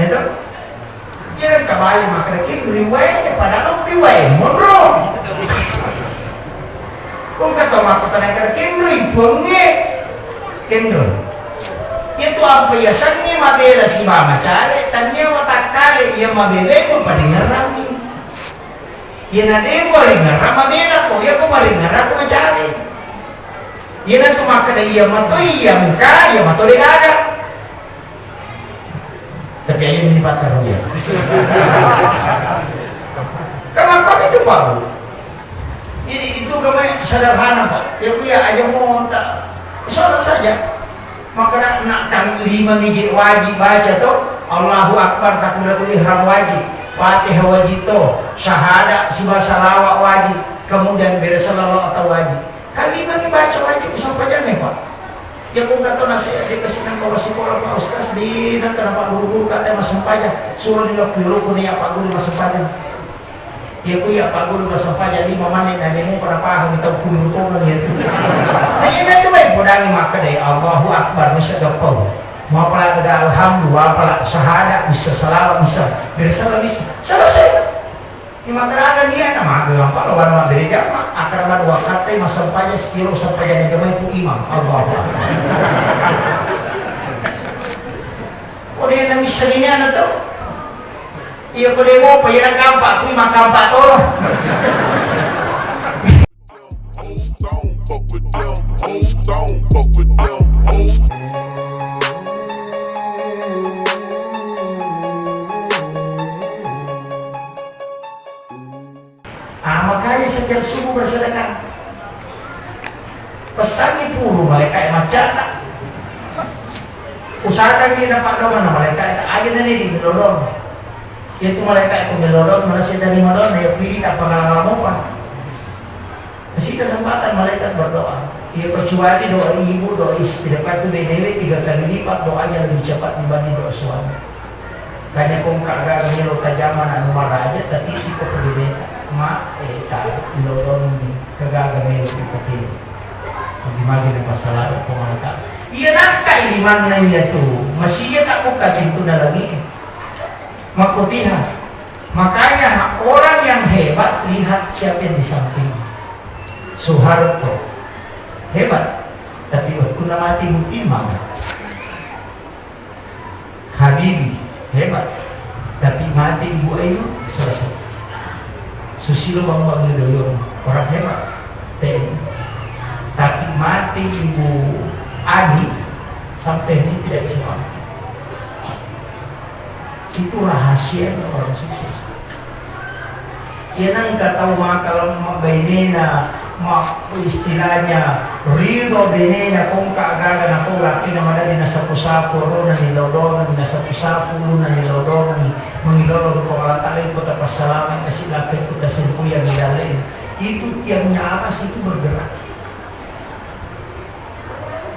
itu ya kabali maka riwe padahal riwe monro kung kata maka tanah kiri bunge kendo itu apa ya sangi mabela si mama cari tanya watak kali ia mabela itu pada ngarami ia nanti gua ringar mabela ko ia ko maringar aku mencari ia nanti maka ia mato iya muka ia mato dengar tapi aja ini patah dia kenapa itu Pak itu kami sederhana Pak ya punya aja mau tak sholat saja maka nak 5 biji wajib baca tuh Allahu Akbar takbiratul ihram wajib Fatihah wajib tuh syahadat subah salawat wajib kemudian bersalawat atau wajib kali ini baca wajib sampai nih Pak ya kung kata nasihat dikasih kalau sekolah Pak Ustaz di dan kenapa guru-guru kata masuk aja suruh dilok-dilok nih Pak Guru masuk aja ya ku ya Pak Guru masuk aja 5 menit dan dia mau pernah paham kita puluh gitu nah ini tuh baik podang maka deh Allahu Akbar bisa gapau mau pala ada alhamdulillah pala syahadat bisa salawat bisa bersalah bisa selesai ini makanan dia nama agama Pak lawan mah gereja mah akraman wakate masa sampainya sekilo sampai yang gemai ku imam Allah kok dia nang miserinya na to iya ko demo payaran kampak ku imam kampak to makanya setiap subuh bersedekah pesan di puru mereka yang macam usahakan kita dapat doang mereka aja nanti di melorong itu mereka yang melorong merasa dari melorong ya pilih tak pengalaman apa kasih kesempatan mereka berdoa ya kecuali doa ibu doa istri dapat itu nilai 3 kali lipat doanya lebih cepat dibanding doa suami kayaknya kong kagak melo tajaman anu marah aja tapi itu berbeda mak lorong di kagak melo itu gimana dengan masalah pengalaman iya nakka ini mana ya tuh masih tak buka pintu lagi makutiha makanya orang yang hebat lihat siapa yang di samping Soeharto hebat tapi waktu mati mutimang Habibie hebat tapi mati Ibu Ayu selesai Susilo Bambang Yudhoyono orang hebat TNI tapi mati Ibu Ani sampai ini tidak bisa mati itu rahasia orang sukses yang nggak tahu mah kalau benena mah istilahnya ridho benena kung kaagagan ako laki na madali na sapu-sapu ro na nilodongan na sapu-sapu na nilodongan mengilolong ko alatalay ko tapasalamat kasi lapit ko kasi ko yang nidalin itu tiangnya atas itu bergerak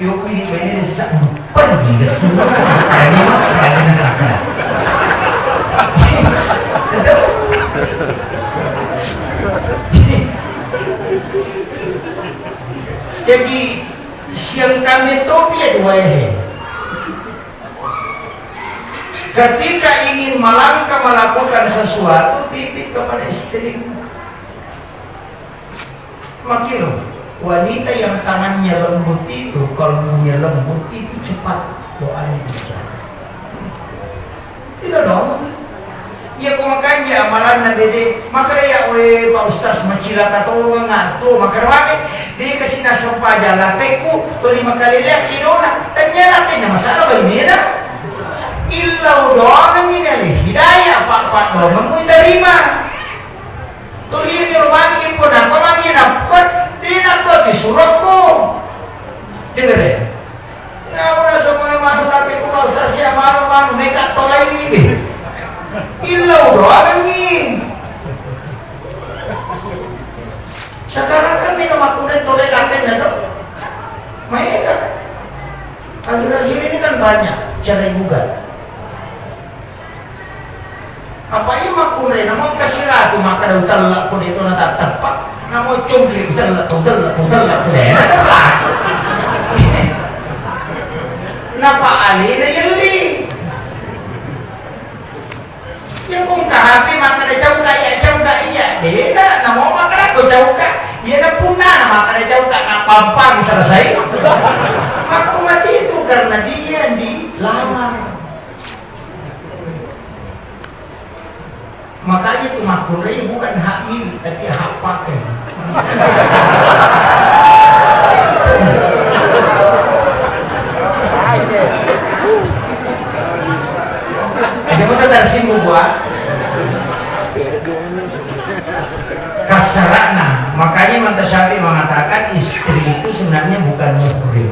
yung ini benena sa pergi ke semua ini mah kaya na nakakala jadi siang kami topia dua ketika ingin melangkah melakukan sesuatu titip kepada istrimu makanya wanita yang tangannya lembut itu kalbunya lembut itu cepat doanya bisa tidak dong ya kok makanya amalan na dede makanya we Pak Ustaz macila katulungan nganto makanya dia kasih nasumpa jalan teku 5 kali lihat di dona ternyata tanya masalah begini ya illau doang ini hidayah pak doang mau terima tulis di rumah ini pun apa manggil dapat tidak disuruhku dengar ya nggak pernah semua malu tapi Pak Ustaz ya malu mereka tolak ini ilau doang ini sekarang kan minum akunan tolak lakin ya tuh mereka akhir-akhir ini kan banyak cara juga apa ini makunan namun kasih ratu maka ada utalak pun itu nanti tepat namun cungkir utalak napa alina yeli HP maka ada jauh kak iya. Dia namo maka ada jauh kak. Dia na punah maka ada jauh kak ngapampang selesai. Aku mati itu karena dia dilamar. Makanya itu makurai bukan hak milik tapi hak pakai. Jadi kita tersinggung buat kasarana. Makanya Imam Syafi'i mengatakan istri itu sebenarnya bukan muhrim.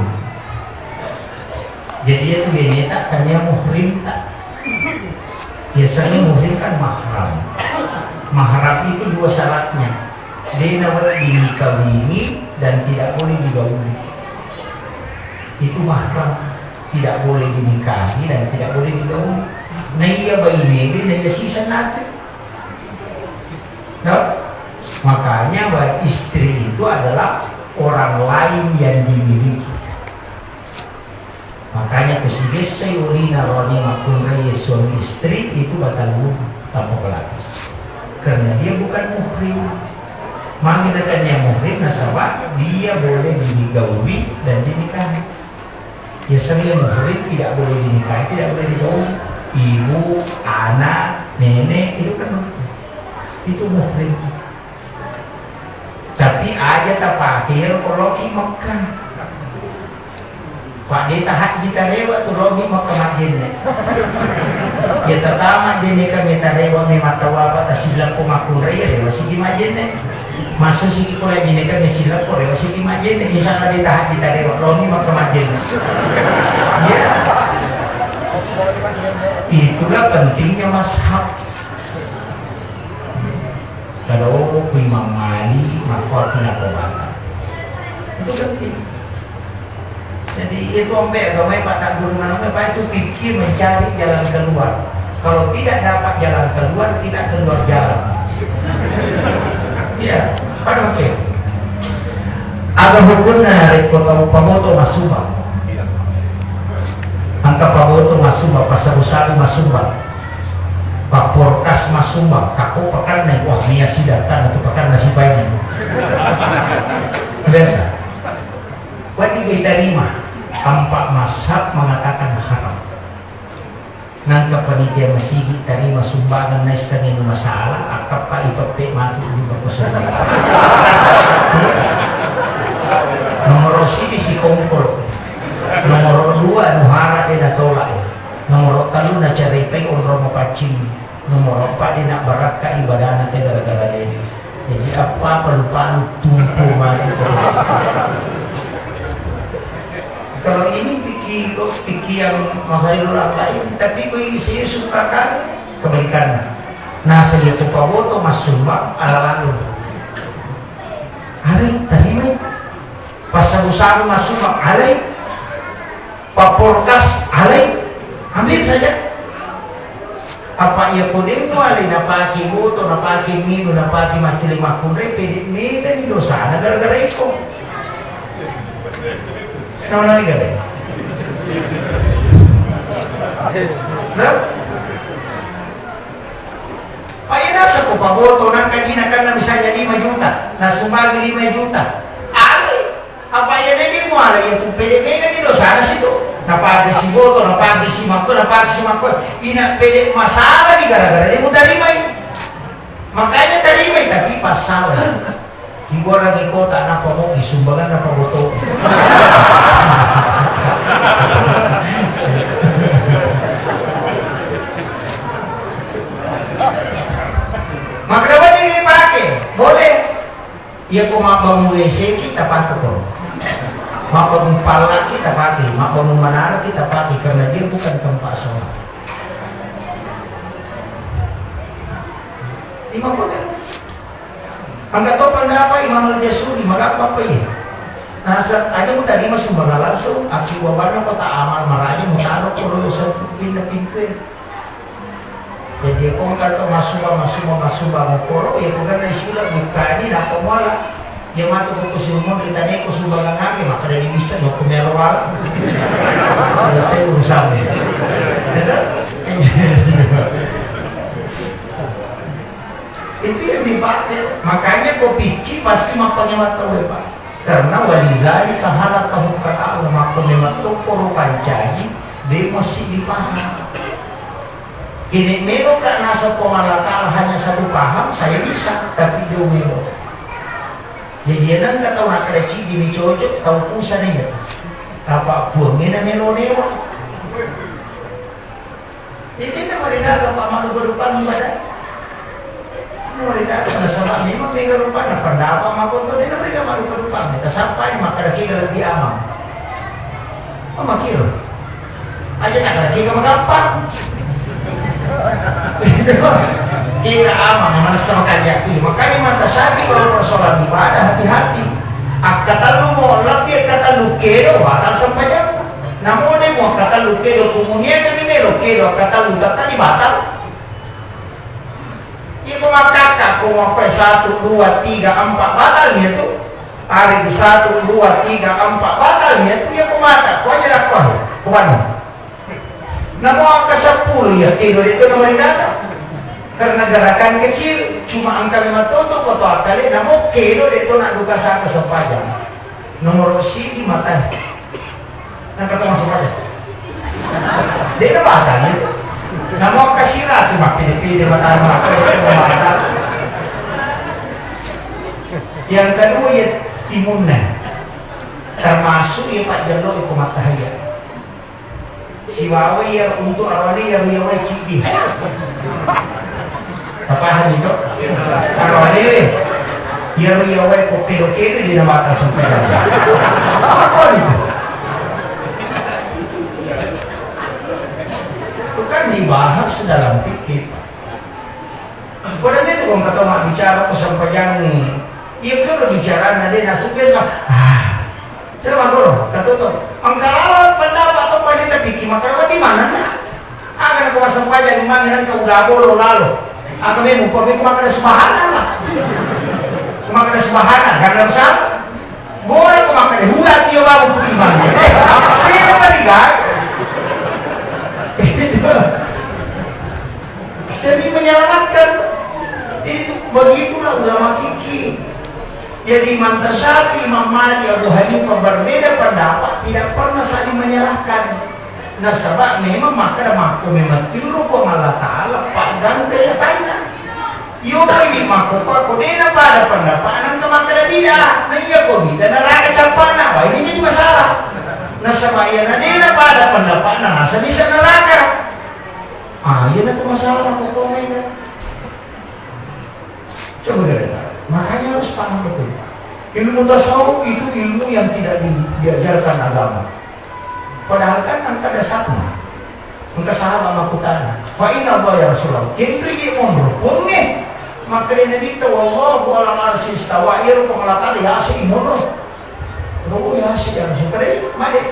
Jadi itu geneta kan dia muhrim tak. Biasanya muhrim kan mahram. Mahram itu dua syaratnya. Dia namanya dinikahini dan tidak boleh digauli. Itu mahram, tidak boleh dinikahi dan tidak boleh digauli. Nah iya bayi nebe, nah iya sisa nanti. Nah, makanya bahwa istri itu adalah orang lain yang dimiliki. Makanya kesides sayurina roni makun raya suami istri itu batal wudhu tanpa pelapis. Karena dia bukan muhrim. Mengatakannya muhrim nasabah dia boleh digauli dan dinikahi. Biasanya muhrim tidak boleh dinikahi, tidak boleh digauli. Ibu, anak, nenek itu kan muhrim. Itu muhrim. Tapi aja tak pakai kalau di Mekah. Pak dia tahat kita lewat tu logi Mekah Madinah. Kita tamat dia kami tak lewat memang tahu apa tak silap ko makurai lewat sigi Madinah. Masuk sigi ko lagi ni kami silap ko lewat sigi Madinah. Insya Allah dia tahat kita lewat logi Mekah Madinah. Ya. Itulah pentingnya mazhab. Kalau Imam Malik makwa kena kobatan. Itu penting. Jadi itu sampai agama Pak Tak Guru Manunggal itu pikir mencari jalan keluar. Kalau tidak dapat jalan keluar, tidak keluar jalan. Ya, pada waktu ada hukumnya dari kota Pamoto Masuba. Angka Pamoto Masuba, Pasar Usaha Masuba, Pak Porkas Masuba, Kako pekan naik wah dia si datang atau pekan nasi banyak. Biasa. Wati kita terima. Empat mazhab mengatakan haram. Nangka panitia masjid terima sumbangan nesta ini masalah. Akap pak ipape mati di bakusan. Nomor sini si kompor. Nomor dua nuhara dia tolak. Nomor talu na cari peng orang mapacing. Nomor empat dia nak barat ka ibadah nanti gara-gara ini. Jadi apa perlupaan tumpu mati. Kalau ini fikih yang masalah orang lain, tapi bagi saya suka kan kebalikannya. Nah saya Pawoto Mas Sumba ala lalu. Alay, terima. Pasal usaha Mas Sumba alay. Pak Porkas alay. Ambil saja. Apa ia kodemu alay napaki moto, napaki minu, napaki maculi makunre, pedit meda di dosa gara-gara itu. Nama lagi kan? Nah, Pak Ina sa ko paboto nang kanina kan na misalnya 5 juta, na sumagi 5 juta. Ay, apa yan hindi mo ala yung PDP ka dito sa situ. Napagi si boto, napagi si mako, ina pede masalah di gara-gara dia mo tarimay. Makanya tarimay tapi pasal. Ibu orang di kota anak pamong isumbangan na paboto. Maka dapat dipakai, boleh. Ya kok mau WC kita pakai kok. Mau pala kita pakai, mau menara kita pakai karena dia bukan tempat sholat. Imam boleh. Angkat tahu pada apa Imam Al-Jasuri, maka apa ya? Nah, ada mu tadi masuk langsung, aki wabana kota amal marahnya mutaro kalau pintu-pintu. Jadi kau kalau masuk mengkoro, ya bukan istilah buka ini nak pemula. Yang matu kukus umum kita ni kusus bangang kami, maka dari bisa mau kemerwal. Selesai urusannya. dipakai. Makanya kau pikir pasti makanya mata Pak. Karena walizali kahala kamu kata Allah maka memang toko pancaji dia mesti dipaham. Kini melo kak nasa pemalakal hanya satu paham saya bisa tapi dia melo. Jadi yang nggak tahu nak ada cik ini cocok tahu pusat ni apa buangnya na melo newa. Jadi kita mereka apa malu berupan ibadah. Mereka sama memang mereka rupa na pendapat maupun tu dia mereka malu berupan. Kita sampai maka kita lagi aman. Oh makir. Aja nak lagi kamu gampang. Kita aman mana sama kajaki. Makanya mata sakit kalau persoalan ibadah hati-hati. Kata lu mau lebih kata lu kedo bakal sampai jam. Namun dia mau kata lu kedo komunia kan ini lu kedo kata lu tadi batal. Ibu makaka kau mau 1, 2, 3, 4 batalnya tuh. Hari 1, 2, 3, 4 batalnya tuh ya kau mata. Kau aja dah kau mana? Namun angka 10 ya tidur itu nomor data. Karena gerakan kecil cuma angka 5 tutup atau akali namun kedo itu nak duka saka sepanjang nomor si di mata nak kata masuk aja dia nak batal itu namun kasih ratu mak pilih mata yang kedua ya timunnya termasuk ya Pak Jalo itu matahaya si wawe ya untuk awalnya ya wawe cidi apa hal itu? Kalau ada ya kopi itu di nama atas sampai apa itu? Itu kan dibahas dalam fikih. Pada itu kalau kata mak bicara sampai yang iya kalau bicara nanti nasib besok coba dulu kata tuh angkala pendapat atau pada fikih maka di mana? Akan aku sampai yang mana nanti kau udah boleh lalu. Aku memang kami kumakan subhana lah, kumakan subhana karena besar, boleh kumakan hulat dia baru bagaimana? Ini apa nih kan? Jadi menyelamatkan itu begitulah ulama fikih. Jadi Imam Tasyafi, Imam Malik, Abu Hanifah berbeda pendapat, tidak pernah saling menyalahkan. Nah sebab memang maka aku memang tiru Allah Ta'ala padang kaya tanya yuk lagi maka aku dina pada pendapat ke maka dia nah iya kok kita neraka campana wah ini jadi masalah nah sebab iya na dina pada pendapat nasa bisa neraka iya na itu masalah aku komen coba deh makanya harus paham betul ilmu tasawuf itu ilmu yang tidak diajarkan agama. Padahal kan angka dasarnya, angka sahabat makutana. Fa'inna Allah ya Rasulullah. Kini dia mundur, punge. Maka dia nabi tahu Allah alam arsi istawa iru pengelatari hasi mundur. Lalu ya hasi yang sukre, made.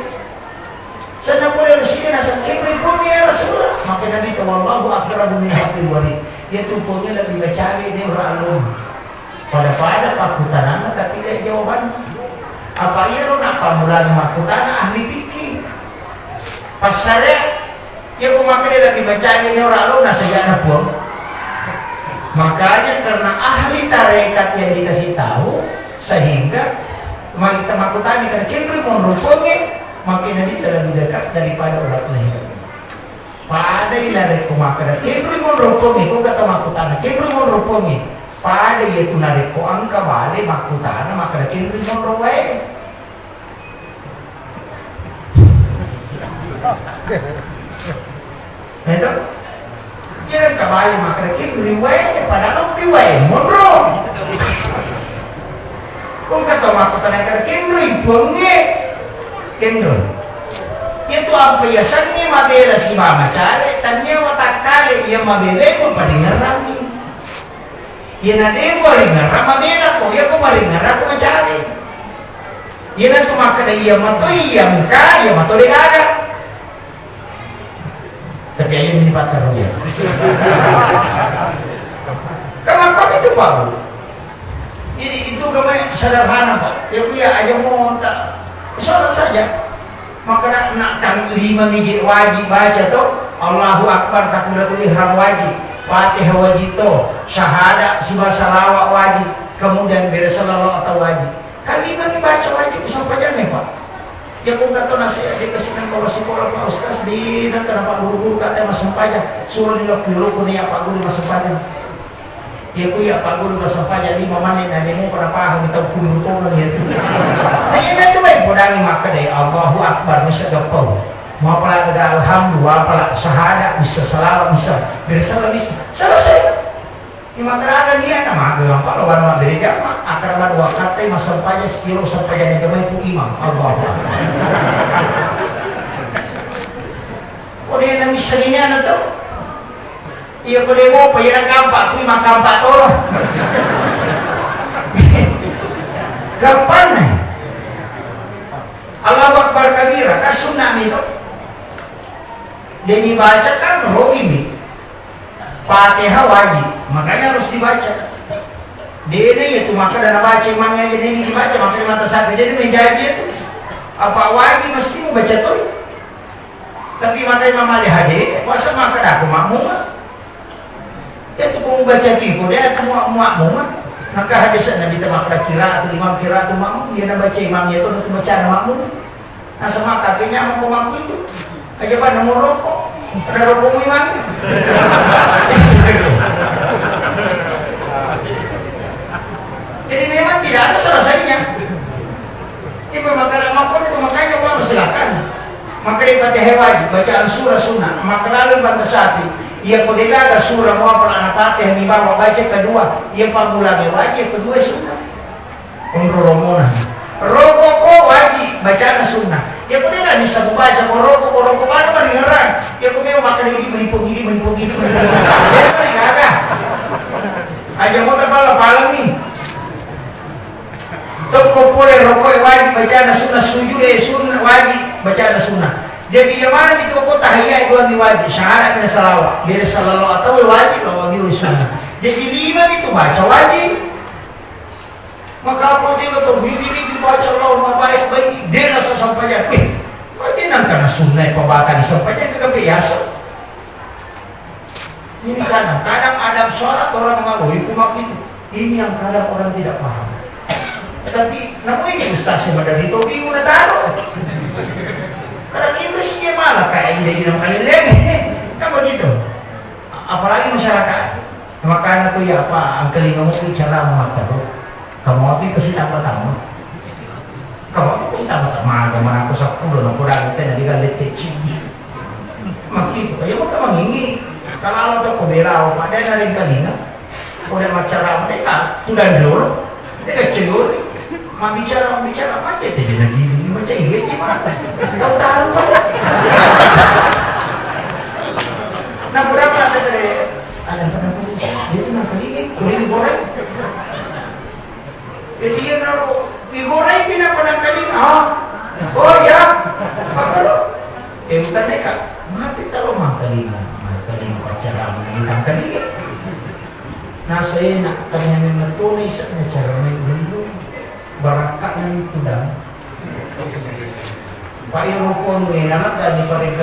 Sana boleh Rasulullah nasa kini punge ya Rasulullah. Maka nabi tahu Allah akrabu min haqqil wali. Dia tuh punge lebih mencari dia beralum. Pada pakutana tapi dia jawaban. Apa iru nak pamulan makutana ahli fikih. Pas saya ya maka dia lagi mencari ini orang lu nasayana pun makanya karena ahli tarekat yang dikasih tahu sehingga kita makutani karena kiri menrupungnya makin nanti lebih dekat daripada ulat leher pada ilarik kumakada kiri menrupungnya kok kata makutana kiri menrupungnya pada yaitu narik ko angka balik makutana maka kiri menrupungnya itu ya kembali maka riwayat padahal riwayat mondro kung kata makutan yang kata ribungnya kendor itu apa ya sannya mabela si mama cari tanya watak kali ya mabela ko paringaran ya nade ko ringaran mabela ko ya ko paringaran ko mencari ya na tumakada iya mato iya muka iya mato degada tapi aja ini patah dia. Kenapa itu Pak? Itu kami sederhana Pak. Ya dia aja mau tak sholat saja. Maka nak 5 biji wajib baca tuh Allahu Akbar takbiratul ihram wajib. Fatihah wajib to, syahadat sibah salawat wajib, kemudian beresalawat atau wajib. Kalimat dibaca wajib sampai jangan Pak. Ya kung kata nasihat dikasih kalau sekolah Pak Ustaz di dan kenapa guru-guru kata masuk pajak suruh dilok-dilok ko niya Pak Guru masuk pajak. Ya ku ya Pak Guru masuk pajak 5 menit na mo para paham kita puluh lang yan. Ay na naman po dami maka day Allahu Akbar bisa gapaw. Mau pala ada alhamdulillah pala syahadat bisa salawat bisa bersalah bisa selesai. Imakaraan niya na magalang pa lawan mga bereja akraman wakatay masampaya sekilo sampaya ni gamay po imam Allah. Kung yan ang misa niya na to iya ko mo pa yan ang kampa ko imang kampa to kampan na Allah Akbar kabira kasunna nito dan dibaca kan rohimi Fatihah wajib, makanya harus dibaca. Dia itu maka dan baca imamnya jadi ini dibaca, makanya mata sapi dia menjadi itu. Apa wajib mesti membaca tuh. Tapi mata imam Ali hadi, masa maka aku makmum. Itu pun membaca tiku dia itu makmum. Maka hadis Nabi temak kira atau imam kira atau makmum dia nak baca imamnya itu untuk baca makmum. Nah sama kakinya mau makmum itu. Aja pada mau rokok. Ada rokok imam. Jadi memang tidak ada selesainya. Ini pemakaran maupun itu makanya Allah silakan. Maka dibaca wajib, bacaan surah sunnah. Maka lalu bantah sapi. Ia kodega ada surah maupun anak fatih yang dibawa baca kedua. Ia pangulangnya wajib, kedua sunnah. Umroromona. Rokok wajib, bacaan sunnah. Ya kok dia nggak bisa membaca koroko mana mah dengeran. Ya kok dia makan ini melipung gini. Ya kan kagak. Aja mau terpala nih. Toko boleh rokok wajib bacaan sunnah sujud sunnah wajib bacaan sunnah. Jadi yang mana di toko tahiyat itu wajib syahadat dan salawat. Biar salawat atau wajib kalau di sunnah. Jadi 5 itu baca wajib. Maka apa dia kata ini dibaca Allah baik-baik dia rasa sampainya bagaimana karena sunnah pembakaran sampainya itu biasa. Ini kadang ada sholat orang mengaku hukum itu ini yang kadang orang tidak paham. Tetapi namun ini Ustaz dari itu udah taruh kadang Inggris dia malah kayak ide kali lagi kan begitu. Apalagi masyarakat makanya tuh ya Pak angkel ngomong bicara mengatakan kamu api pasti tambah-tambah. Kamu api pasti tambah-tambah. Kamu aku sepuluh, aku kurang kita jadi galet kecil. Makin, ya mau tak mengingi. Kalau untuk kubera, ada yang kalina. Oleh macara mereka, sudah dulu, dia kecil. Mak bicara apa aja? Tidak lagi ini macam ini gimana? Kau tahu apa? Nah berapa ada pada dia tu nak kali boleh digoreng. Jadi dia nak digoreng dia nak kali oh ya kalau bukan mereka mati taruh kali pacaran hilang kali. Nah saya nak tanya memang tunai saya cara main dulu barakat yang itu dah. Pak Irupon enak dan diparing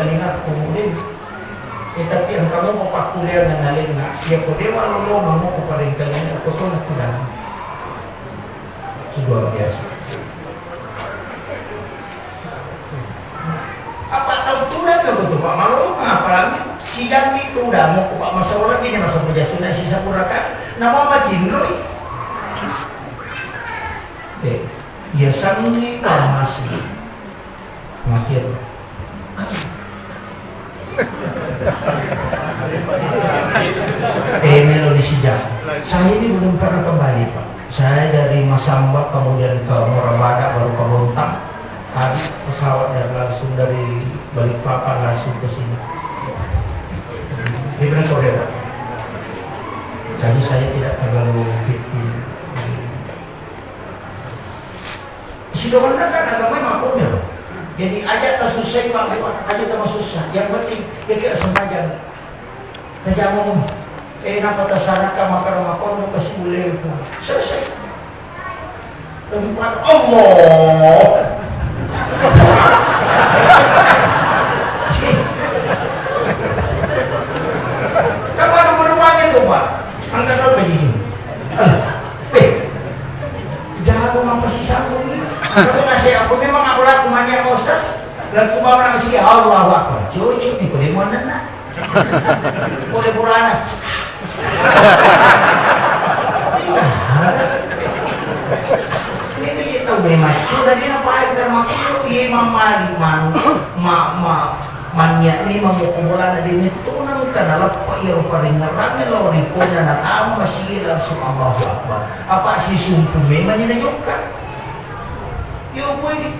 kemudian. Tapi yang kamu mau pak kuliah dengan lain nak, ya kau dewa lo mau paring kalinga, kau tu nak kuliah. Luar biasa. Apa tahu turan ke betul Pak Malu? Apalagi sidang itu udah mau Pak masalah ini masa penjasunan sisa purakan. Nama apa Jinroy? Biasa nih masih makin. Melodi sejak. Saya ini belum pernah kembali Pak. Saya dari Masamba kemudian ke Morabada baru ke Bontang. Habis pesawat dan langsung dari Balikpapan langsung ke sini. Di mana Korea Pak? Jadi saya tidak terlalu sudah benar kan agama maklumnya loh. Jadi aja tak susah Pak, aja tak susah. Yang penting dia kira sembahyang. Terjamu. Napa tasaraka maka makono pasti boleh itu. Selesai. Tempat Allah. Kapan berubahnya Dan sumama na sige Allahu Akbar. Cucu ni boleh mo na. Boleh burana. Ini kita memang sudah dia pakai termakul ye mamali man manya ni mamukumulan na din ito nang kanalap pa iyo pa rin narami lori po na natama masige langsung Allahu Akbar. Apa si sumpu memang yun na yung ka? Yung po ini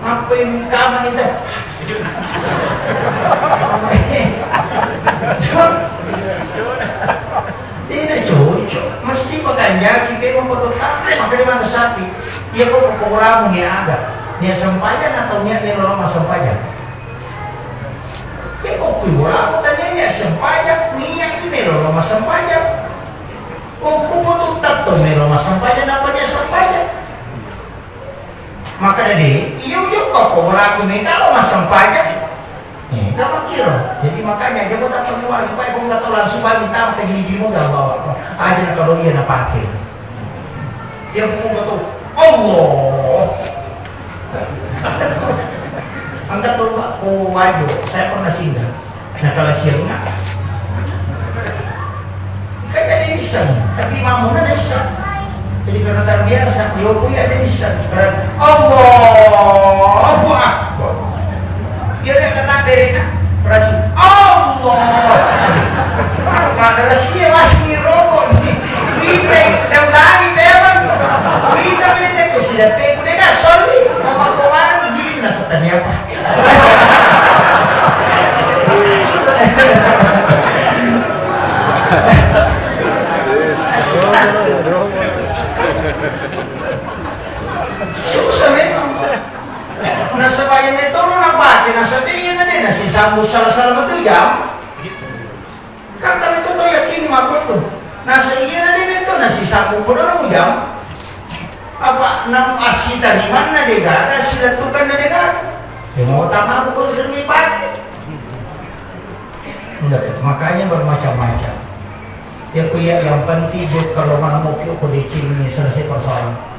apa yung kama nito? Tidak cucu, mesti makanya kita mempertahankan makanya sapi. Ia kok kekurangan yang ada. Dia sempajan atau dia lorong sempajan. Ya kok kurang tanya dia sempajan, niat ini lorong sempajan. Kok kumpul tetap tuh lorong sempajan apa dia sempajan? Maka dari iya kok kurang nih kalau mas sempajan. Nama kira, jadi makanya dia buat apa keluar supaya kau nggak tahu langsung balik tahu kayak gini mau nggak bawa aja kalau dia nak pakai. Dia mau nggak tahu Allah. Angkat tuh Pak, wajib. Saya pernah singgah. Nah kalau siangnya, kayak ada iseng, tapi mamunan iseng. Jadi karena terbiasa, Yogi ada iseng. Allahu Akbar. Dia kata dari berasi Allah. Padahal sih masih rokok nih. Kita ulangi teman. Kita itu sudah pegu dia soli. Kemana begini lah setannya apa? Susah memang. Nasa bayan itu orang pakai nasa tingin na din nasi sambut salah-salah betul jam. Kan kami itu tuh yakin makut tuh. Nasa iya na din itu nasi sambut pun orang jam. Apa nam asita di mana dega ada sila tukan na dega. Mau tama aku tuh demi pakai. Udah deh, makanya bermacam-macam. Ya kuya yang penting kalau mana mau kau dicing ini selesai persoalan.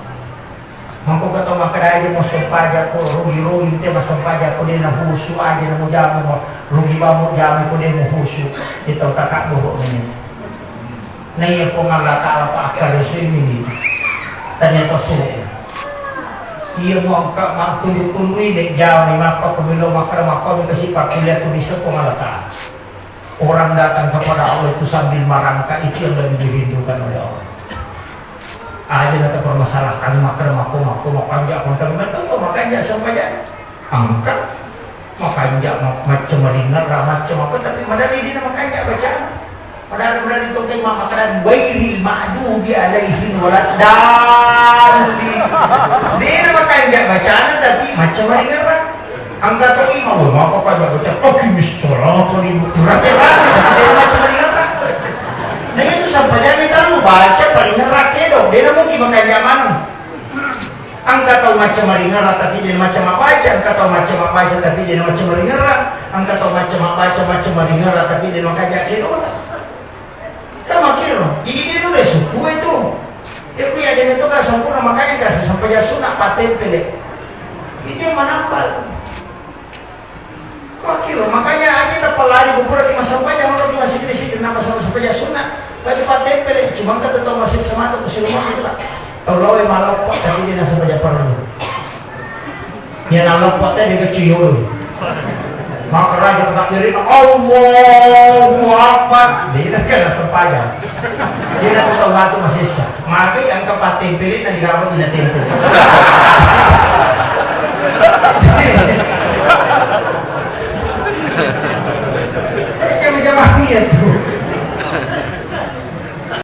Mangko kata makada aja mau sempaja ko rugi-rugi te masampaja ko din na husu aja na mo jami mo rugi ba mo jami ko din mo husu ito takak buho ini. Na iya po nga lata pa akal so ini. Tanya to so. Iya mo ang matulutuloy de jami mapa ko bilo makara mapa kasi pakuliah ko bisa po nga lata. Orang datang kepada Allah itu sambil merangka itu yang lebih dirindukan oleh Allah. Aja nanti permasalahan makan makan dia konten makanya sampai angkat makanya macam mendengar macam apa tapi padahal ini makanya baca padahal itu tema makanan wailil ma'dubi alaihim waladdallin dia makanya bacaan tapi macam mendengar angkat tuh imam apa pada baca okimis sholat ribu kurangnya dia macam mendengar. Nah itu sampai kita lu baca paling ngerak dong. Dia mungkin makanya mana? Angka tahu macam maringan tapi dia macam apa aja. Angka tahu macam apa aja tapi dia macam maringan. Angka tahu macam apa aja macam maringan tapi dia makanya kira. Kamu kira? Jadi dia udah suku itu. Dia punya dia itu kan sempurna makanya kasih sampai ya sunat paten pele. Itu yang menampal. Kau kira? Makanya aja tak pelari bubur di masa panjang orang masih krisis nama sampai ya sunat. Bagi pakai pele, cuma kata tahu masih semata tu siluman itu lah. Tahu lawe malau pak tapi dia nasa banyak perlu. Dia nalau pak dia kecil. Maka raja tetap diri Allahu Akbar. Dia kan nasa payah. Dia tahu batu masih sah. Maka yang kepat tempelin dan dirawat tidak tempel.